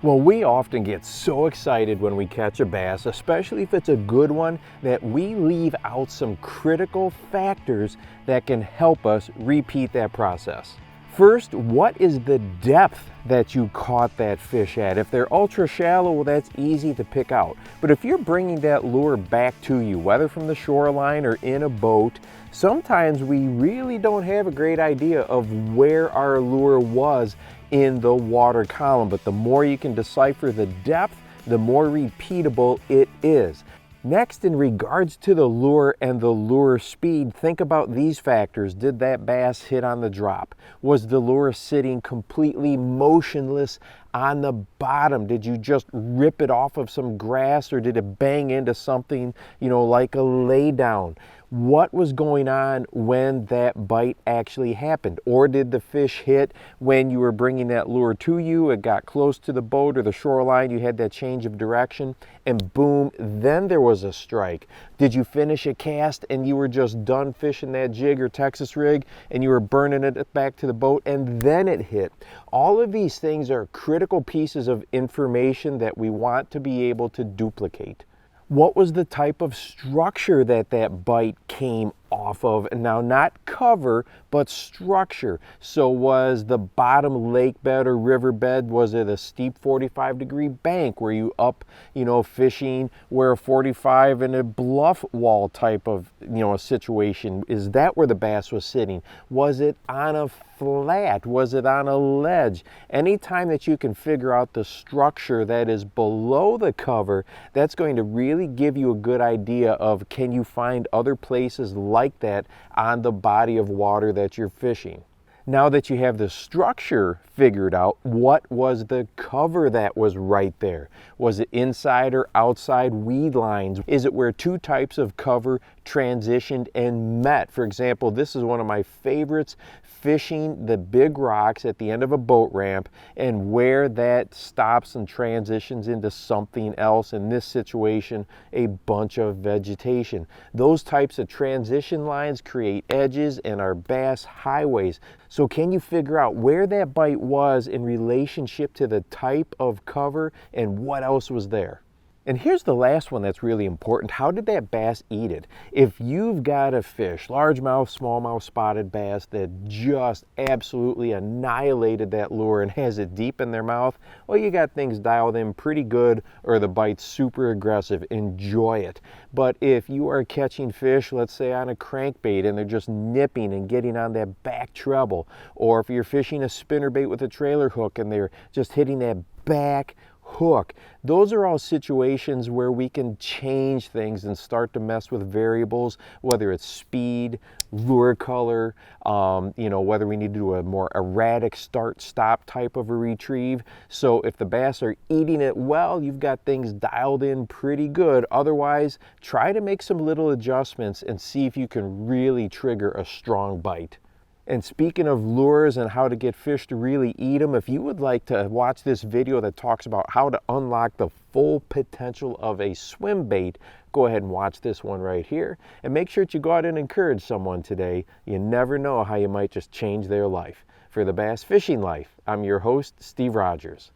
Well, we often get so excited when we catch a bass, especially if it's a good one, that we leave out some critical factors that can help us repeat that process. First, what is the depth that you caught that fish at? If they're ultra shallow, well, that's easy to pick out. But if you're bringing that lure back to you, whether from the shoreline or in a boat, sometimes we really don't have a great idea of where our lure was in the water column. But the more you can decipher the depth, the more repeatable it is. Next, in regards to the lure and the lure speed, think about these factors. Did that bass hit on the drop? Was the lure sitting completely motionless on the bottom? Did you just rip it off of some grass, or did it bang into something, like a lay down? What was going on when that bite actually happened? Or did the fish hit when you were bringing that lure to you, it got close to the boat or the shoreline, you had that change of direction, and boom, then there was a strike? Did you finish a cast and you were just done fishing that jig or Texas rig and you were burning it back to the boat and then it hit? All of these things are critical pieces of information that we want to be able to duplicate. What was the type of structure that that bite came off of? Now, not cover, but structure. So was the bottom lake bed or riverbed, was it a steep 45-degree bank? Were you up, fishing where a 45 and a bluff wall type of, a situation? Is that where the bass was sitting? Was it on a flat? Was it on a ledge? Anytime that you can figure out the structure that is below the cover, that's going to really give you a good idea of, can you find other places like that on the body of water that you're fishing. Now that you have the structure figured out, what was the cover that was right there? Was it inside or outside weed lines? Is it where two types of cover transitioned and met? For example, this is one of my favorites, fishing the big rocks at the end of a boat ramp and where that stops and transitions into something else. In this situation, a bunch of vegetation. Those types of transition lines create edges and are bass highways. So can you figure out where that bite was in relationship to the type of cover and what else was there? And here's the last one that's really important. How did that bass eat it? If you've got a fish, largemouth, smallmouth, spotted bass, that just absolutely annihilated that lure and has it deep in their mouth, well, you got things dialed in pretty good, or the bite's super aggressive. Enjoy it. But if you are catching fish, let's say on a crankbait, and they're just nipping and getting on that back treble, or if you're fishing a spinnerbait with a trailer hook and they're just hitting that back hook, those are all situations where we can change things and start to mess with variables, whether it's speed, lure color, whether we need to do a more erratic start-stop type of a retrieve. So if the bass are eating it well, you've got things dialed in pretty good. Otherwise, try to make some little adjustments and see if you can really trigger a strong bite. And speaking of lures and how to get fish to really eat them, if you would like to watch this video that talks about how to unlock the full potential of a swim bait, go ahead and watch this one right here. And make sure that you go out and encourage someone today. You never know how you might just change their life. For the Bass Fishing Life, I'm your host, Steve Rogers.